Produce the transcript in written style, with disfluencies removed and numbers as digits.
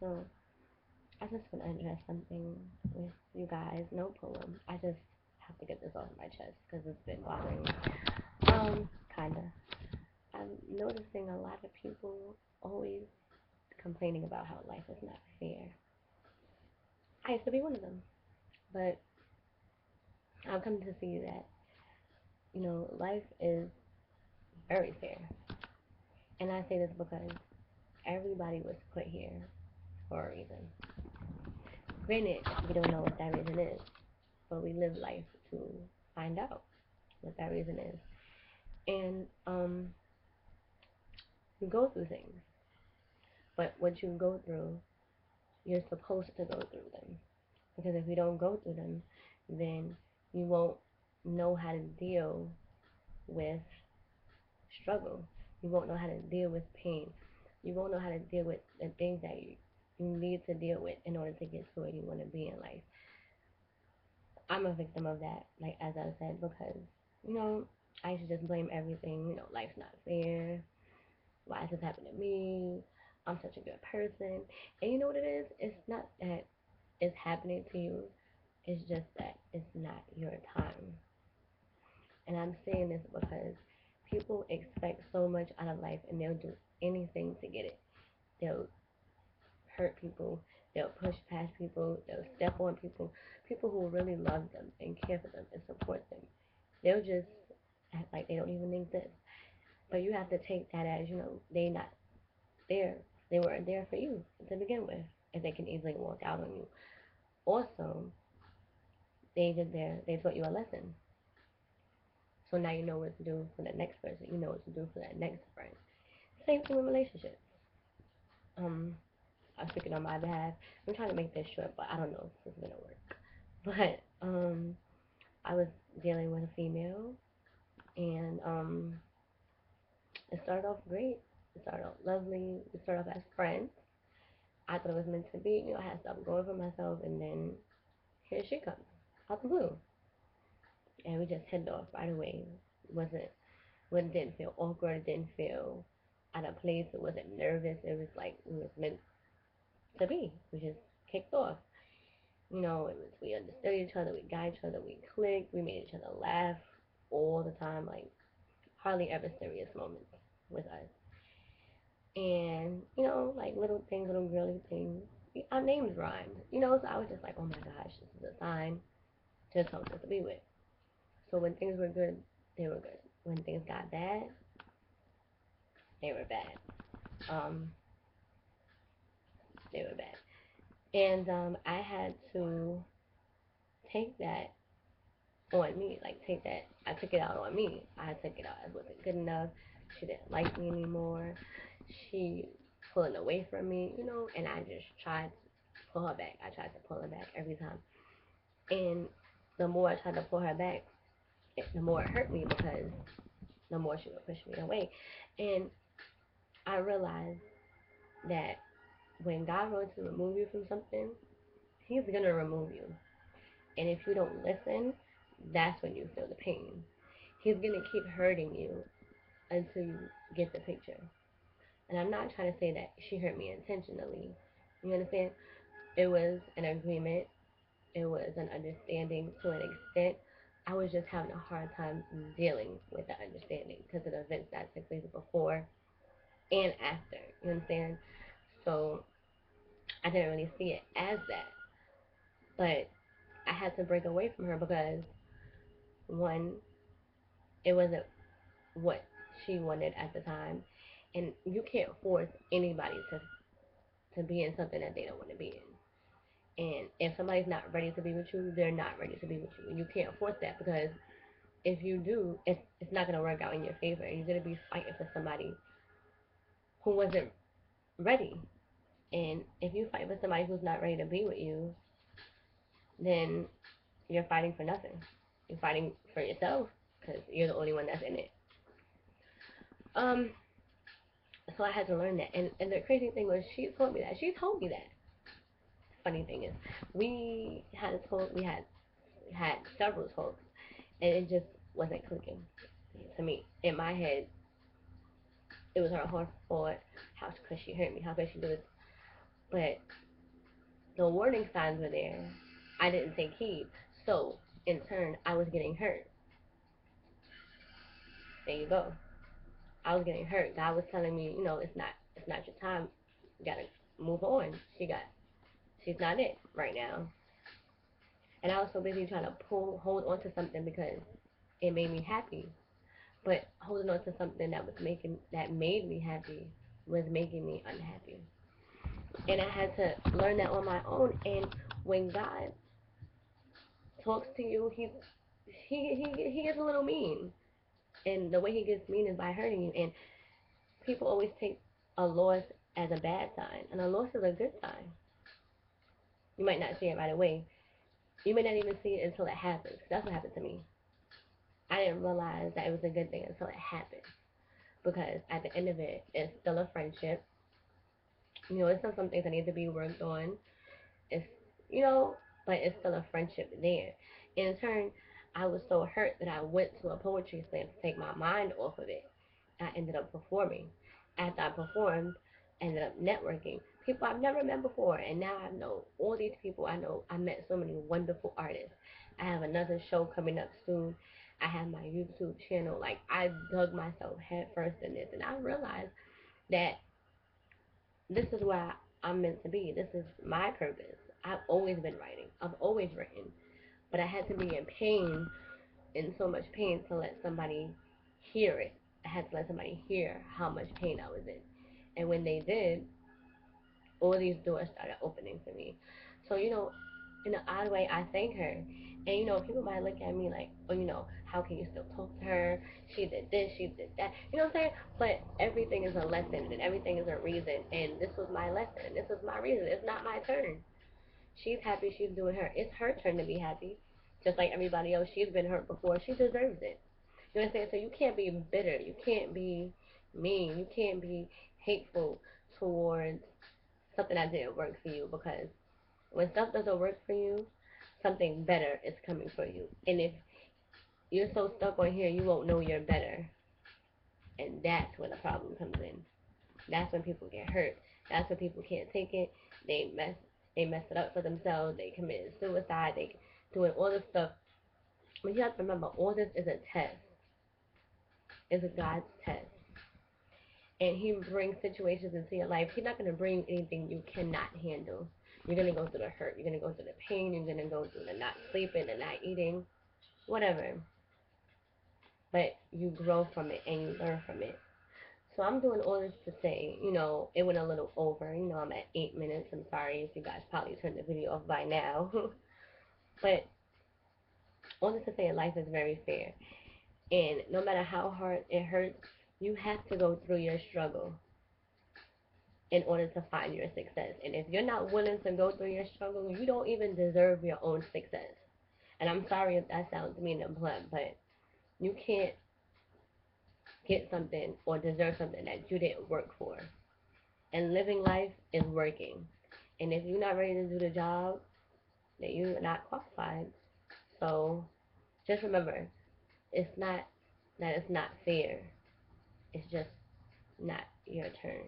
So I just want to address something with you guys. No poem. I just have to get this off my chest because it's been bothering me. Kinda. I'm noticing a lot of people always complaining about how life is not fair. I used to be one of them, but I've come to see that life is very fair, and I say this because everybody was put here for a reason. Granted, we don't know what that reason is, but we live life to find out what that reason is. And you go through things, but what you go through, you're supposed to go through them. Because if you don't go through them, then you won't know how to deal with struggle. You won't know how to deal with pain. You won't know how to deal with the things that you need to deal with in order to get to where you want to be in life. I'm a victim of that, like as I said, because you know I used to just blame everything. Life's not fair. Why does this happen to me? I'm such a good person. And you know what it is? It's not that it's happening to you. It's just that it's not your time. And I'm saying this because people expect so much out of life and they'll do anything to get it. They'll hurt people, they'll push past people, they'll step on people, people who really love them and care for them and support them. They'll just act like they don't even exist. But you have to take that as, they not there. They weren't there for you to begin with, if they can easily walk out on you. Also, they taught you a lesson. So now you know what to do for the next person. You know what to do for that next friend. Same thing with relationships. Um, I'm speaking on my behalf. I'm trying to make this short, but I don't know if it's gonna work. But I was dealing with a female, and it started off great. It started off lovely. We started off as friends. I thought it was meant to be. I had stuff going for myself, and then here she comes out the blue, and we just hit it off right away. It wasn't when it didn't feel awkward. It didn't feel out of place. It wasn't nervous. It was like we was meant to be. We just kicked off. It was we understood each other, we got each other, we clicked, we made each other laugh all the time, like hardly ever serious moments with us. And like little things, little girly things. Our names rhymed, so I was just like, oh my gosh, this is a sign to something to be with. So when things were good, they were good. When things got bad, they were bad. Um, they were bad. And I had to take that on me. Like take that. I took it out on me. I took it out. I wasn't good enough. She didn't like me anymore. She pulling away from me, and I just tried to pull her back. I tried to pull her back every time. And the more I tried to pull her back, the more it hurt me because the more she would push me away. And I realized that when God wants to remove you from something, He's gonna remove you. And if you don't listen, that's when you feel the pain. He's gonna keep hurting you until you get the picture. And I'm not trying to say that she hurt me intentionally. You understand? It was an agreement. It was an understanding to an extent. I was just having a hard time dealing with the understanding because of the events that took place before and after. You understand? So I didn't really see it as that. But I had to break away from her because one, it wasn't what she wanted at the time. And you can't force anybody to be in something that they don't want to be in. And if somebody's not ready to be with you, they're not ready to be with you. And you can't force that because if you do, it's not going to work out in your favor. And you're going to be fighting for somebody who wasn't ready. And if you fight for somebody who's not ready to be with you, then you're fighting for nothing. You're fighting for yourself because you're the only one that's in it. Um, so I had to learn that. And the crazy thing was, she told me that. She told me that. Funny thing is, we had several talks, and it just wasn't clicking to me. In my head, it was her fault. How could she hurt me? How could she do this? but the warning signs were there. I didn't take heed. So, in turn, I was getting hurt. There you go. I was getting hurt. God was telling me, it's not your time. You gotta move on. She's not it right now. And I was so busy trying to hold on to something because it made me happy. But holding on to something that made me happy was making me unhappy. And I had to learn that on my own. And when God talks to you, he gets a little mean. And the way he gets mean is by hurting you. And people always take a loss as a bad sign, and a loss is a good sign. You might not see it right away. You may not even see it until it happens. That's what happened to me. I didn't realize that it was a good thing until it happened. Because at the end of it, it's still a friendship. It's still some things that need to be worked on. It's, you know, but it's still a friendship there. In turn, I was so hurt that I went to a poetry slam to take my mind off of it. I ended up performing. After I performed, I ended up networking. People I've never met before, and now I know all these people. I met so many wonderful artists. I have another show coming up soon. I have my YouTube channel. Like, I dug myself head first in this, and I realized that this is where I'm meant to be. This is my purpose. I've always been writing. I've always written. But I had to be in pain, in so much pain, to let somebody hear it. I had to let somebody hear how much pain I was in. And when they did, all these doors started opening for me. So, in an odd way, I thank her. And, people might look at me like, oh, how can you still talk to her? She did this, she did that. You know what I'm saying? But everything is a lesson and everything is a reason. And this was my lesson. This was my reason. It's not my turn. She's happy. She's doing her. It's her turn to be happy. Just like everybody else. She's been hurt before. She deserves it. You know what I'm saying? So you can't be bitter. You can't be mean. You can't be hateful towards something that didn't work for you, because when stuff doesn't work for you, something better is coming for you. And if you're so stuck on here, you won't know you're better. And that's when the problem comes in. That's when people get hurt. That's when people can't take it. They mess it up for themselves. They commit suicide. They doing all this stuff. But you have to remember, all this is a test. It's a God's test. And he brings situations into your life. He's not going to bring anything you cannot handle. You're going to go through the hurt. You're going to go through the pain. You're going to go through the not sleeping, the not eating, whatever. But you grow from it and you learn from it. So I'm doing all this to say, it went a little over. I'm at 8 minutes. I'm sorry if you guys probably turned the video off by now. But all this to say, life is very fair. And no matter how hard it hurts, you have to go through your struggle in order to find your success. And if you're not willing to go through your struggle, you don't even deserve your own success. And I'm sorry if that sounds mean and blunt, but you can't get something or deserve something that you didn't work for. And living life is working. And if you're not ready to do the job, then you're not qualified. So just remember, it's not that it's not fair. It's just not your turn.